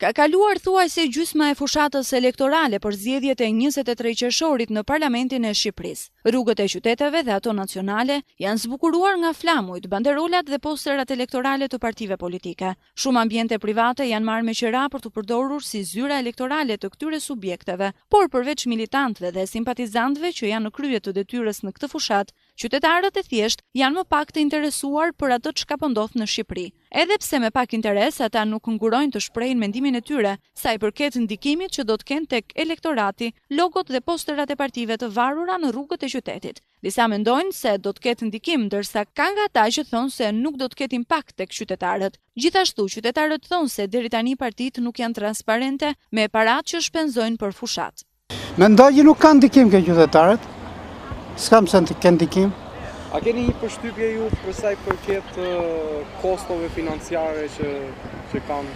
Ka kaluar thuajse gjysma e fushatës elektorale për zgjedhjet e 23 qershorit në Parlamentin e Shqipërisë. Rrugët e qyteteve dhe ato nacionale janë zbukuruar nga flamujt, banderolat dhe posterat elektorale të partive politike. Shumë ambiente private janë marrë me qira për të përdorur si zyra elektorale të këtyre subjekteve, por përveç militantëve dhe simpatizantëve që janë në krye të detyrës në këtë fushat, qytetarët e thjesht janë më pak të interesuar për atë çka po ndodh në Shqipëri. Edhe pse me pak interes ata nuk ngurojnë të shprehin mendimin e tyre sa i përket ndikimit që do të kenë tek elektorati, logot dhe posterat e partive të varura në rrugët e qytetit. Disa mendojnë se do të ketë ndikim, ndërsa ka nga ata që thonë se nuk do të ketë impakt tek qytetarët. Gjithashtu, qytetarët thonë se deri tani partitë nuk janë transparente me paratë që shpenzojnë për fushat. Mendoj që nuk ka ndikim ke qytetarët. S'kam se ke ndikim. A keni një përshtypje ju për sa i përket kostove financiare që kanë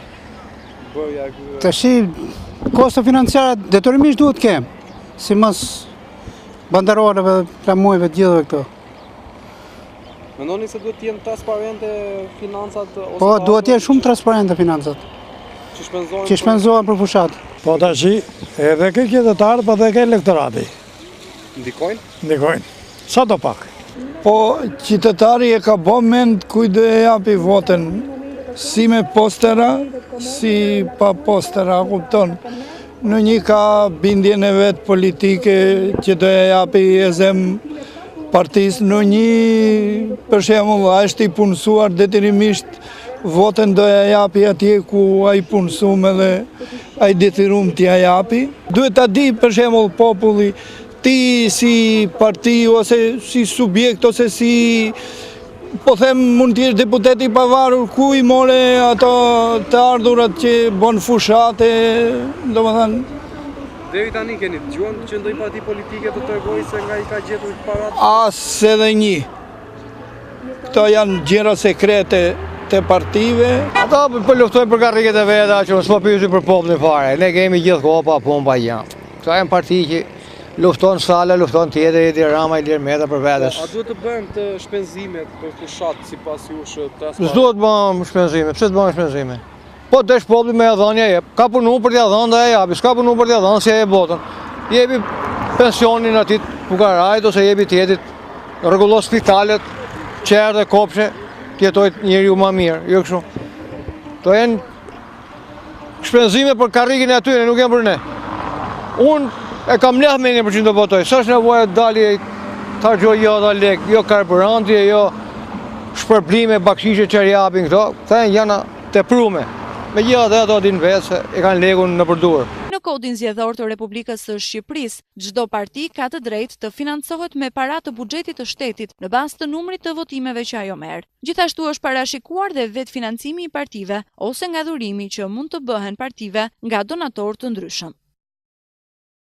bërja këtyre? Tash kosto financiare detyrimisht duhet kem, si mos banderolave dhe flamujve të gjithëve këto. Mendoni se duhet të jenë transparente financat? Po, duhet të jenë shumë transparente financat. Që shpenzohen për fushat. Po tash edhe ke qytetarët, po edhe ke elektorati. Ndikojnë? Ndikojnë. Sa do pak. Po, qytetari e ka bë mend kujt do e japi votën, si me postera, si pa postera, kupton. Në një ka bindjen e vetë politike që do e japi e zem partisë, në një, për shembull, është i punësuar detyrimisht votën do e japi atje ku ai punësum edhe ai detyrum t'ja japi. Duhet ta di, për shembull, populli, ti si parti ose si subjekt ose si, po them, mund të jesh deputet i pavarur, ku i more ato të ardhurat që bën fushate, domethënë. Deri tani keni dëgjuar që ndonjë parti politike të tregojë se nga i ka gjetur parat? As edhe një. Këto janë gjëra sekrete të partive. Ata po luftojnë për karriget e veta, që s'po pyesin për popullin fare. Ne kemi gjithkohë pa punë pa gjë. Këto janë parti që lufton Sala, lufton tjetër, Edi Rama, Ilir Meta për vetes. A duhet të bëjmë të shpenzimet për fushat sipas jush transparent? S'duhet të bëjmë shpenzime, pse të bëjmë shpenzime? Po desh populli me dhënia jep. Ka punu për t'ia dhënë dhe ja japi, s'ka punu për t'ia dhënë si e botën. Jepi pensionin atit fukarajt ose jepi tjetit, rregullo spitalet, qerë dhe kopshe, t'jetoj njeriu më mirë, jo kështu. To janë shpenzime për karrikin e atyre, nuk janë për ne. Unë e kam lehtë me 1% të votoj, s'është nevojë të dali të harxoj jo dha lek, jo karburanti, jo shpërblime, bakshishe që japin këto, këta janë teprume. Megjithatë ato dinë vetë se e kanë lekun në përdorë. Në kodin zgjedhor të Republikës së Shqipërisë, çdo parti ka të drejtë të financohet me para të buxhetit të shtetit në bazë të numrit të votimeve që ajo merr. Gjithashtu është parashikuar dhe vetë financimi i partive ose nga dhurimi që mund të bëhen partive nga donatorë të ndryshëm.